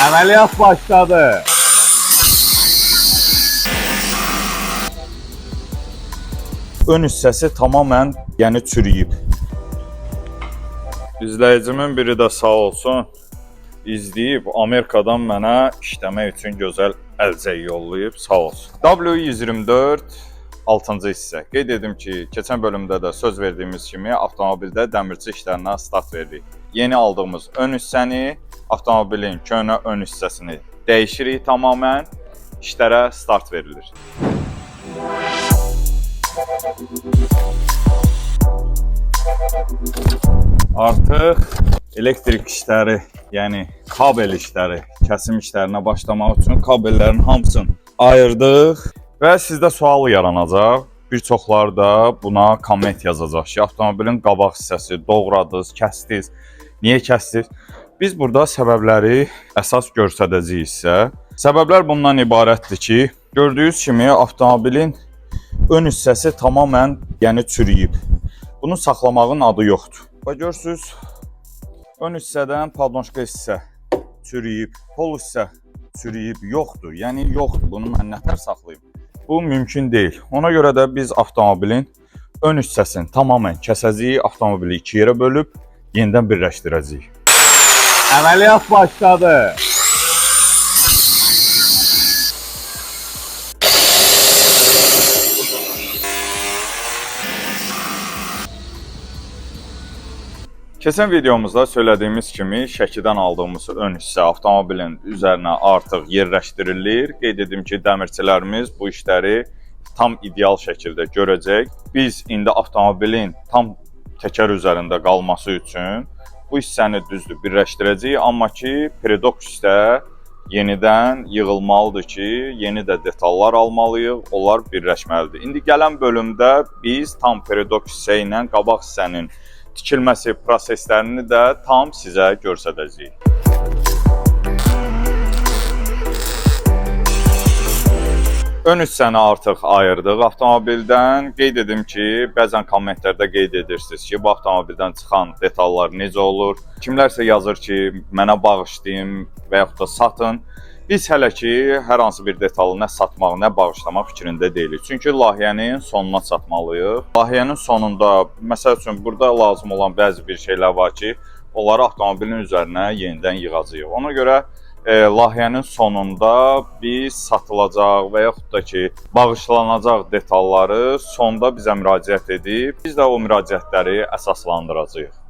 Əməliyyat başladı. Ön hissəsi tamamən çürüyüb. İzləyicimin biri də sağ olsun, izləyib Amerikadan mənə işləmək üçün gözəl əlcək yollayıb, sağ olsun. W124 6-cı hissə. Qeyd edim ki, keçən bölümdə də söz verdiyimiz kimi avtomobildə dəmirçi işlərinə start verdik. Yeni aldığımız ön hissəni, avtomobilin köhnə ön hissəsini dəyişirik tamamən, işlərə start verilir. Artıq elektrik işləri, yəni kabel işləri, kəsim işlərinə başlamaq üçün kabellərin hamısını ayırdıq və sizdə sual yaranacaq. Bir çoxları da buna komment yazacaq ki, avtomobilin qabaq hissəsi doğradınız, kəsdiniz. Niyə kəsdiniz? Biz burada səbəbləri əsas göstərəcəyik sizə. Səbəblər bundan ibarətdir ki, gördüyünüz kimi avtomobilin ön hissəsi tamamən çürüyüb. Bunu saxlamağın adı yoxdur. Və görürsünüz, ön hissədən padnoşka hissə çürüyüb, pol hissə çürüyüb, yoxdur. Yəni yoxdur, bunu mən nətər saxlayım? Bu mümkün deyil. Ona görə də biz avtomobilin ön hissəsini tamamən kəsəcəyik, avtomobili iki yerə bölüb yenidən birləşdirəcəyik. Əməliyyat başladı. Keçən videomuzda söylədiyimiz kimi şəkidən aldığımız ön hissə avtomobilin üzərinə artıq yerləşdirilir. Qeyd edim ki, dəmirçilərimiz bu işləri tam ideal şəkildə görəcək. Biz indi avtomobilin tam təkər üzərində qalması üçün bu hissəni düzdür birləşdirəcəyik. Amma ki, predoksdə yenidən yığılmalıdır ki, yeni də detallar almalıyıq, onlar birləşməlidir. İndi gələn bölümdə biz tam predoks hissə ilə qabaq hissənin tikilməsi proseslərini də tam sizə göstərəcəyik. Ön hissəni artıq ayırdıq avtomobildən. Qeyd edim ki, bəzən kommentlərdə qeyd edirsiniz ki, bu avtomobildən çıxan detallar necə olur? Kimlərsə yazır ki, mənə bağışlayın və yaxud da satın. Biz hələ ki, hər hansı bir detalı nə satmaq, nə bağışlamaq fikrində deyilik. Çünki layihənin sonuna çatmalıyıq. Layihənin sonunda, məsəl üçün, burada lazım olan bəzi bir şeylər var ki, onları avtomobilin üzərinə yenidən yığacağıq. Ona görə layihənin sonunda biz satılacaq və yaxud da ki, bağışlanacaq detalları sonda bizə müraciət edib, biz də o müraciətləri əsaslandıracağıq.